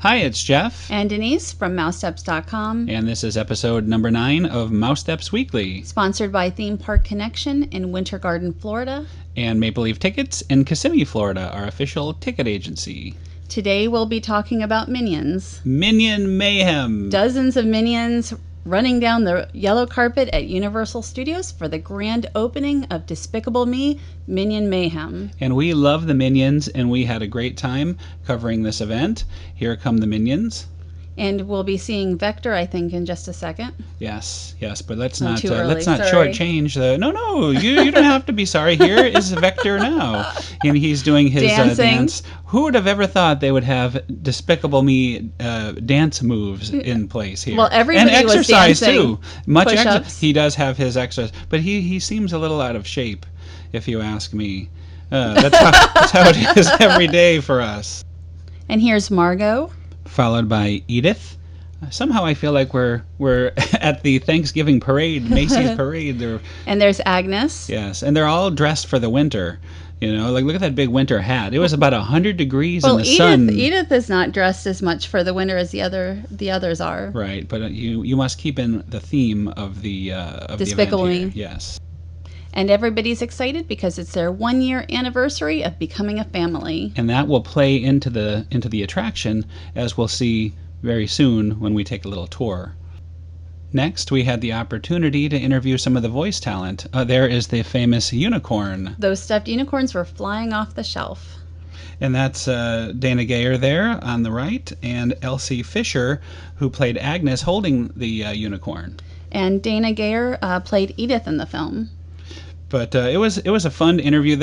Hi, it's Jeff. And Denise from MouseSteps.com. And this is episode number 9 of MouseSteps Weekly. Sponsored by Theme Park Connection in Winter Garden, Florida. And Maple Leaf Tickets in Kissimmee, Florida, our official ticket agency. Today we'll be talking about Minions. Minion Mayhem. Dozens of Minions running down the yellow carpet at Universal Studios for the grand opening of Despicable Me, Minion Mayhem. And we love the Minions, and we had a great time covering this event. Here come the Minions. And we'll be seeing Vector, I think, in just a second. Yes, but let's Not not too early, shortchange the. No, you don't have to be sorry. Here is Vector now, and he's doing his dance. Who would have ever thought they would have Despicable Me dance moves in place here? Well, everybody and exercise was dancing. too. Much Push-ups. He does have his exercise, but he seems a little out of shape, if you ask me. That's how it is every day for us. And here's Margot. Followed by Edith. Somehow I feel like we're at the Thanksgiving parade, Macy's parade. And there's Agnes. Yes, and they're all dressed for the winter. You know, like look at that big winter hat. It was about 100 degrees in the sun. Edith is not dressed as much for the winter as the others are. Right, but you must keep in the theme of the Despicable the event Me. here. Yes. And everybody's excited because it's their 1-year anniversary of becoming a family. And that will play into the attraction, as we'll see very soon when we take a little tour. Next, we had the opportunity to interview some of the voice talent. There is the famous unicorn. Those stuffed unicorns were flying off the shelf. And that's Dana Gayer there on the right, and Elsie Fisher, who played Agnes holding the unicorn. And Dana Gayer played Edith in the film. But it was a fun interview.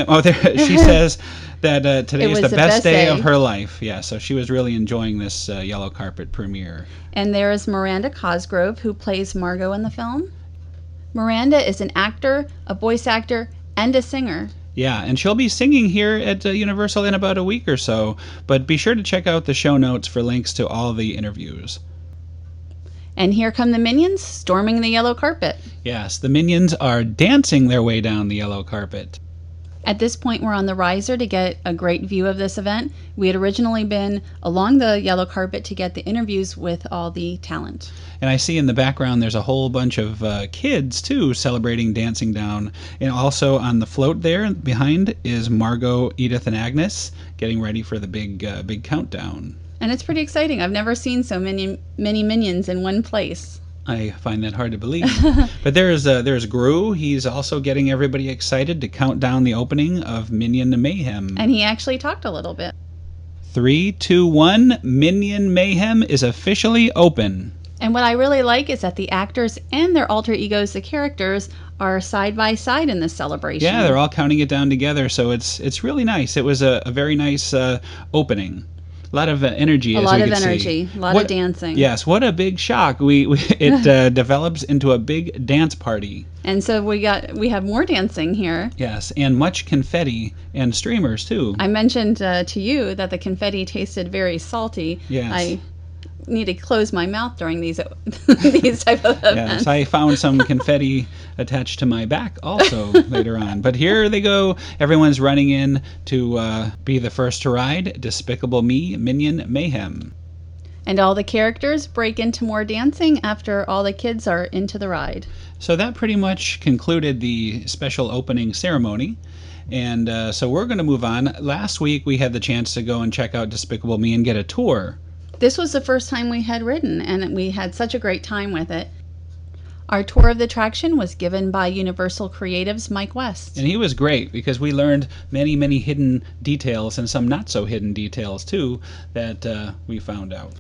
She says that today is the best day of her life. Yeah, so she was really enjoying this yellow carpet premiere. And there is Miranda Cosgrove, who plays Margot in the film. Miranda is an actor, a voice actor, and a singer. Yeah, and she'll be singing here at Universal in about a week or so. But be sure to check out the show notes for links to all the interviews. And here come the Minions storming the yellow carpet. Yes, the Minions are dancing their way down the yellow carpet. At this point, we're on the riser to get a great view of this event. We had originally been along the yellow carpet to get the interviews with all the talent. And I see in the background there's a whole bunch of kids, too, celebrating dancing down. And also on the float there behind is Margot, Edith, and Agnes getting ready for the big countdown. And it's pretty exciting. I've never seen so many Minions in one place. I find that hard to believe. But there's Grus. He's also getting everybody excited to count down the opening of Minion Mayhem. And he actually talked a little bit. 3, 2, 1. Minion Mayhem is officially open. And what I really like is that the actors and their alter egos, the characters, are side by side in this celebration. Yeah, they're all counting it down together, so it's really nice. It was a very nice opening. A lot of energy, as you can see. A lot of dancing. Yes, what a big shock. It develops into a big dance party. And so we have more dancing here. Yes, and much confetti and streamers, too. I mentioned to you that the confetti tasted very salty. Yes. I need to close my mouth during these type of events. Yes, I found some confetti attached to my back also later on. But here they go. Everyone's running in to be the first to ride Despicable Me, Minion Mayhem. And all the characters break into more dancing after all the kids are into the ride. So that pretty much concluded the special opening ceremony. And so we're going to move on. Last week we had the chance to go and check out Despicable Me and get a tour. This was the first time we had ridden, and we had such a great time with it. Our tour of the attraction was given by Universal Creatives' Mike West. And he was great because we learned many, many hidden details and some not so hidden details, too, that we found out.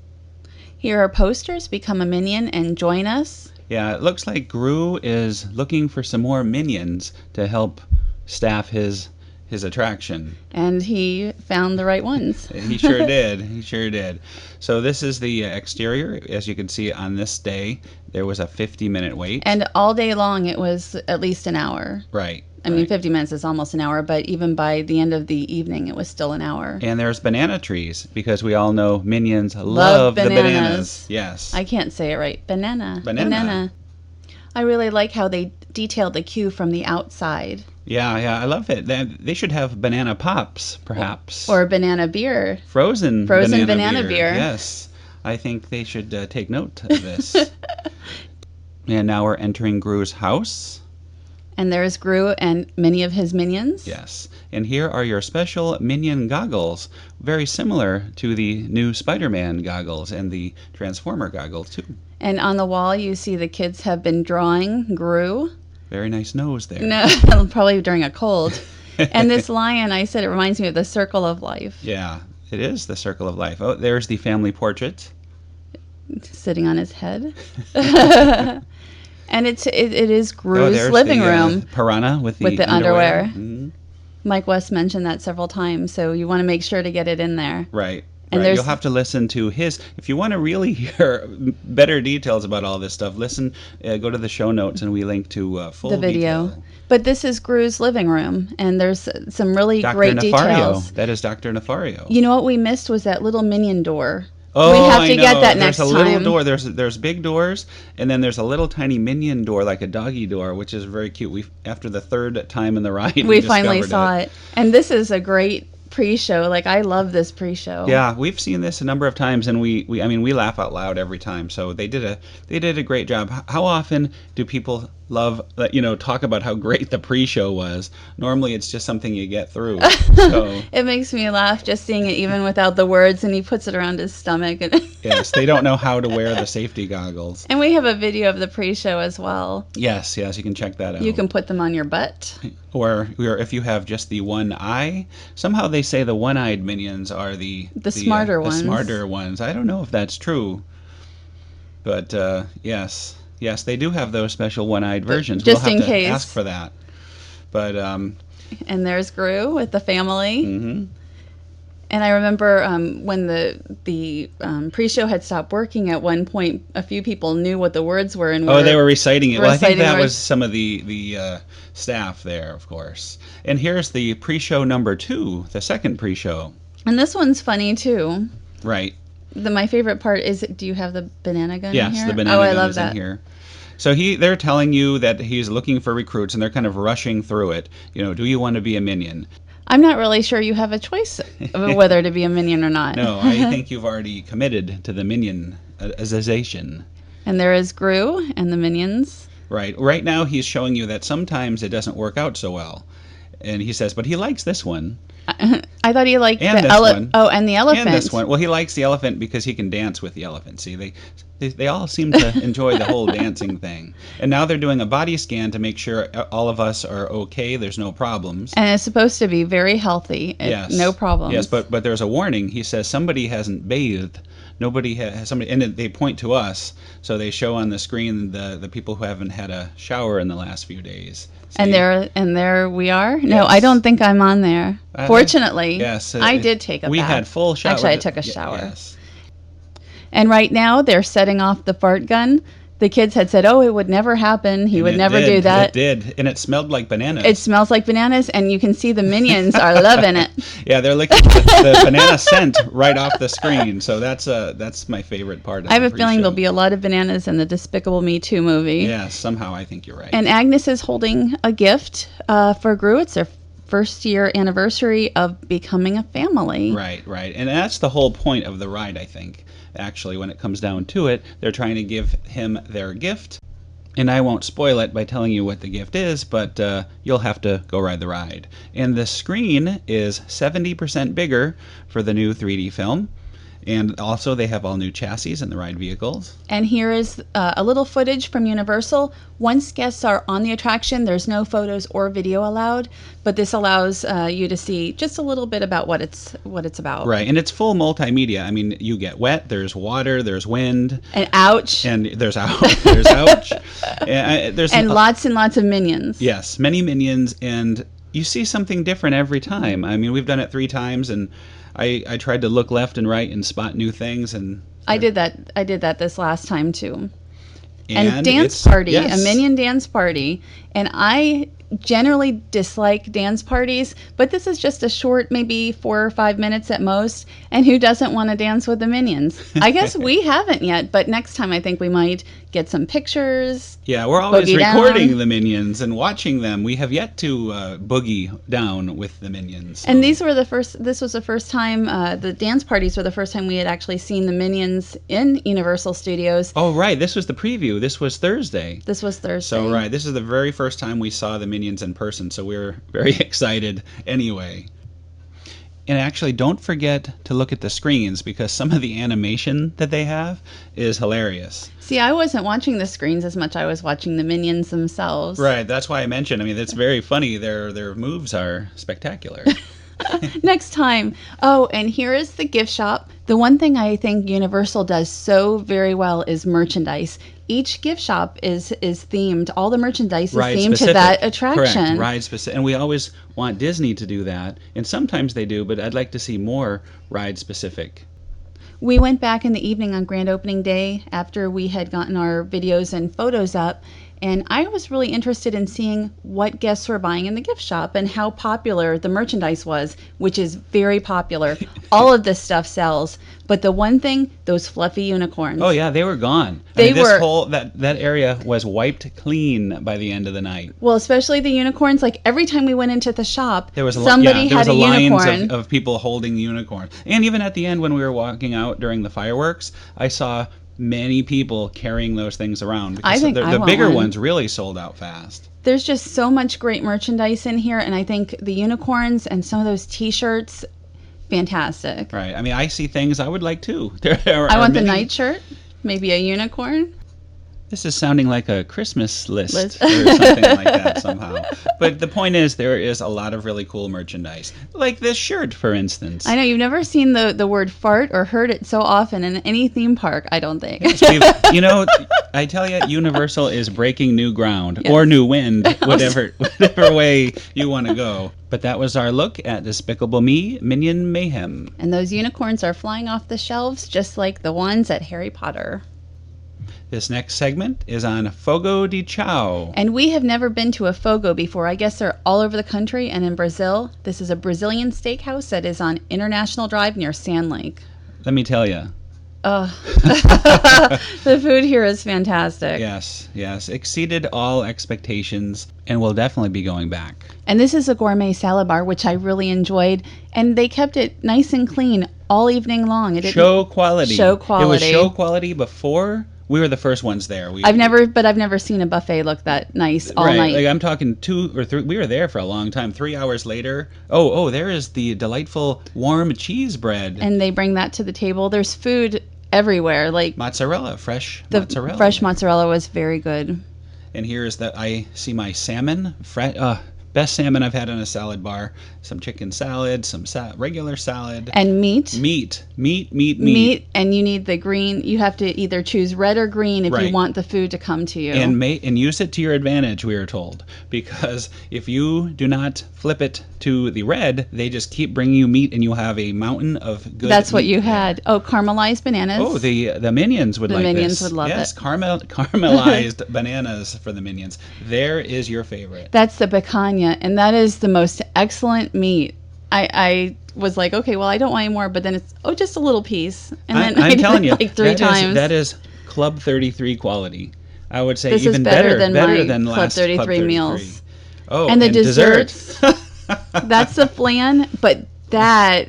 Here are posters. Become a Minion and join us. Yeah, it looks like Grus is looking for some more Minions to help staff his attraction. And he found the right ones. He sure did. He sure did. So this is the exterior. As you can see on this day, there was a 50-minute wait. And all day long, it was at least an hour. Right. I mean, 50 minutes is almost an hour, but even by the end of the evening, it was still an hour. And there's banana trees, because we all know Minions love the bananas. Yes. I can't say it right. Banana. Banana. I really like how they detailed the queue from the outside. Yeah, I love it. They should have banana pops, perhaps. Or banana beer. Frozen banana beer. Yes. I think they should take note of this. And now we're entering Grus House. And there's Gru and many of his minions. Yes. And here are your special Minion goggles. Very similar to the new Spider-Man goggles and the Transformer goggles, too. And on the wall, you see the kids have been drawing Gru. Very nice nose there. No, probably during a cold. And this lion, I said, it reminds me of the Circle of Life. Yeah, it is the Circle of Life. Oh, there's the family portrait. Sitting on his head. And it is Gru's there's living the, room. Piranha with the underwear. Mm-hmm. Mike West mentioned that several times, so you want to make sure to get it in there. Right. And You'll have to listen to his. If you want to really hear better details about all this stuff, listen. Go to the show notes, and we link to full the video. detail. But this is Gru's living room, and there's some really Dr. great Nefario. details. That is Dr. Nefario. You know what we missed was that little minion door. Oh, we have to I know. get that there's next a time. little door. There's big doors, and then there's a little tiny minion door, like a doggy door, which is very cute. We after the third time in the ride, we finally saw it. And this is a great pre-show. Like, I love this pre-show. Yeah, we've seen this a number of times, and we laugh out loud every time. So they did a great job. How often do people talk about how great the pre-show was? Normally, it's just something you get through. So It makes me laugh just seeing it, even without the words. And he puts it around his stomach. yes, they don't know how to wear the safety goggles. And we have a video of the pre-show as well. Yes, you can check that out. You can put them on your butt. Or if you have just the one eye. Somehow they say the one-eyed minions are the smarter ones. The smarter ones. I don't know if that's true. But yes, they do have those special one-eyed versions. Just we'll have in to case. ask for that. But And there's Gru with the family. mm-hmm. And I remember when the pre-show had stopped working at one point, a few people knew what the words were. And they were reciting it. Well, I think that words. was some of the staff there, of course. And here's the pre-show number 2, the second pre-show. And this one's funny, too. Right. My favorite part is, do you have the banana gun in Yes, here? the banana I gun love is that. in here. So they're telling you that he's looking for recruits, and they're kind of rushing through it. Do you want to be a minion? I'm not really sure you have a choice of whether to be a minion or not. No, I think you've already committed to the minionization. And there is Gru and the minions. Right. Right now, he's showing you that sometimes it doesn't work out so well. And he says, but he likes this one. I thought he liked And the this one. Oh, and the elephant. And this one. Well, he likes the elephant because he can dance with the elephant. See, they all seem to enjoy the whole dancing thing. And now they're doing a body scan to make sure all of us are okay. There's no problems. And it's supposed to be very healthy. Yes. No problems. Yes, but there's a warning. He says somebody hasn't bathed. Nobody has somebody, and they point to us. So they show on the screen the people who haven't had a shower in the last few days. See? And there we are. No, Yes. I don't think I'm on there. Fortunately, yes, I did take a bath. We had full shower. Actually, I took a shower. Yes. And right now they're setting off the fart gun. The kids had said, "Oh, it would never happen. He would never do that." It did, and it smelled like bananas. It smells like bananas, and you can see the minions are loving it. Yeah, they're licking the banana scent right off the screen. So that's my favorite part. I have a feeling there'll be a lot of bananas in the Despicable Me 2 movie. Yeah, somehow I think you're right. And Agnes is holding a gift for Gru. It's their first year anniversary of becoming a family. Right. And that's the whole point of the ride, I think. Actually, when it comes down to it, they're trying to give him their gift. And I won't spoil it by telling you what the gift is, but you'll have to go ride the ride. And the screen is 70% bigger for the new 3D film. And also, they have all new chassis in the ride vehicles. And here is a little footage from Universal. Once guests are on the attraction, there's no photos or video allowed, but this allows you to see just a little bit about what it's about. Right, and it's full multimedia. I mean, you get wet, there's water, there's wind. And ouch. And there's ouch. There's ouch. And lots and lots of minions. Yes, many minions, and you see something different every time. I mean, we've done it 3 times, and I tried to look left and right and spot new things, and I did that this last time too. And dance party, yes. a minion dance party, and I generally dislike dance parties, but this is just a short, maybe 4 or 5 minutes at most. And who doesn't want to dance with the Minions? I guess we haven't yet, but next time I think we might get some pictures. Yeah, we're always boogie recording down. the Minions and watching them. We have yet to boogie down with the Minions. So. And this was the first time, the dance parties were the first time we had actually seen the Minions in Universal Studios. Oh, right. This was the preview. This was Thursday. This was Thursday. So, right. This is the very first time we saw the Minions in person. So we're very excited anyway. And actually, don't forget to look at the screens because some of the animation that they have is hilarious. See, I wasn't watching the screens as much. I was watching the Minions themselves. Right. That's why I mentioned. I mean, it's very funny. Their moves are spectacular. Next time. Oh, and here is the gift shop. The one thing I think Universal does so very well is merchandise. Each gift shop is themed. All the merchandise is themed to that attraction. Correct. Ride specific. And we always want Disney to do that. And sometimes they do, but I'd like to see more ride specific. We went back in the evening on grand opening day after we had gotten our videos and photos up, and I was really interested in seeing what guests were buying in the gift shop and how popular the merchandise was, which is very popular. All of this stuff sells, but the one thing, those fluffy unicorns. Oh yeah, they were gone. This whole that area was wiped clean by the end of the night. Well, especially the unicorns. Like every time we went into the shop, there was somebody had a unicorn. Of people holding unicorns. And even at the end when we were walking out during the fireworks, I saw many people carrying those things around because I think the bigger ones really sold out fast. There's just so much great merchandise in here, and I think the unicorns and some of those t-shirts, fantastic. Right. I mean, I see things I would like too. I want the nightshirt, maybe a unicorn. This is sounding like a Christmas list or something like that somehow. But the point is, there is a lot of really cool merchandise. Like this shirt, for instance. I know, you've never seen the word fart or heard it so often in any theme park, I don't think. Yes, I tell you, Universal is breaking new ground, yes. Or new wind, whatever way you want to go. But that was our look at Despicable Me, Minion Mayhem. And those unicorns are flying off the shelves just like the ones at Harry Potter. This next segment is on Fogo de Chao. And we have never been to a Fogo before. I guess they're all over the country and in Brazil. This is a Brazilian steakhouse that is on International Drive near Sand Lake. Let me tell you. The food here is fantastic. Yes. Exceeded all expectations, and we'll definitely be going back. And this is a gourmet salad bar, which I really enjoyed. And they kept it nice and clean all evening long. Show quality. Show quality. It was show quality before. We were the first ones there. I've never seen a buffet look that nice all night. Like I'm talking 2 or 3. We were there for a long time. 3 hours later. Oh, there is the delightful warm cheese bread. And they bring that to the table. There's food everywhere, like mozzarella, fresh mozzarella. Fresh mozzarella was very good. And here's I see my salmon. Best salmon I've had on a salad bar. Some chicken salad, some regular salad. And meat. Meat. And you need the green. You have to either choose red or green if you want the food to come to you. And use it to your advantage, we are told. Because if you do not flip it to the red, they just keep bringing you meat and you'll have a mountain of good That's what you there. had. Oh, caramelized bananas. Oh, the Minions would like this. The Minions would love it. Yes, caramelized bananas for the Minions. There is your favorite. That's the picanha. And that is the most excellent meat. I was like, okay, well, I don't want any more, but then it's just a little piece, and then I'm telling you, like 3 times. That is Club 33 quality. I would say this even is better than last Club 33 Club 33 meals. Oh, and the desserts. That's the flan, but that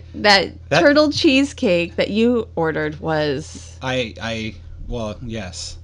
turtle cheesecake that you ordered was. Well, yes.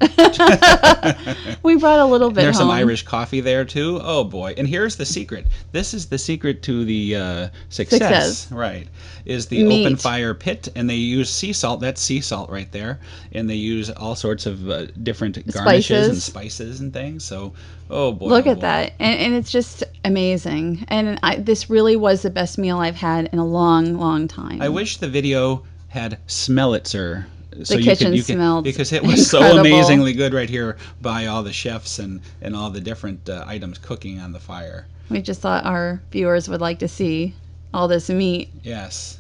We brought a little bit There's home. some Irish coffee there, too. Oh, boy. And here's the secret. This is the secret to the success. Right. Is the open fire pit, and they use sea salt. That's sea salt right there. And they use all sorts of different garnishes and spices and things. So, oh, boy. Look at that. And it's just amazing. And this really was the best meal I've had in a long, long time. I wish the video had Smellitzer. So the kitchen smelled because it was incredible. So amazingly good right here by all the chefs and all the different items cooking on the fire. We just thought our viewers would like to see all this meat. Yes.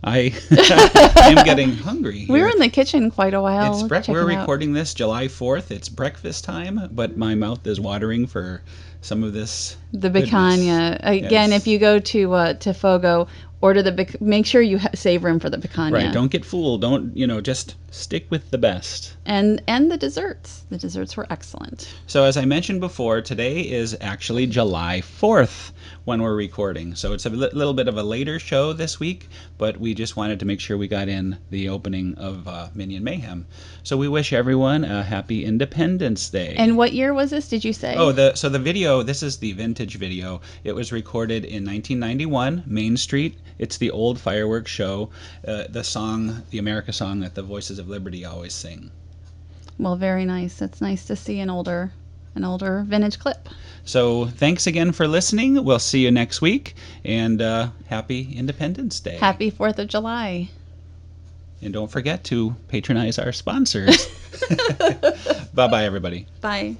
I am getting hungry here. We were in the kitchen quite a while. We're recording this July 4th. It's breakfast time, but my mouth is watering for some of this. The picanha. Again, Yes. if you go to Fogo, order make sure you save room for the picanha. Right, don't get fooled. Don't, just stick with the best. And the desserts. The desserts were excellent. So as I mentioned before, today is actually July 4th when we're recording. So it's a little bit of a later show this week, but we just wanted to make sure we got in the opening of Minion Mayhem. So we wish everyone a happy Independence Day. And what year was this, did you say? Oh, the video, this is the vintage video. It was recorded in 1991, Main Street. It's the old fireworks show, the song, the America song that the Voices of Liberty always sing. Well, very nice. It's nice to see an older vintage clip. So thanks again for listening. We'll see you next week, and happy Independence Day. Happy 4th of July. And don't forget to patronize our sponsors. Bye-bye, everybody. Bye.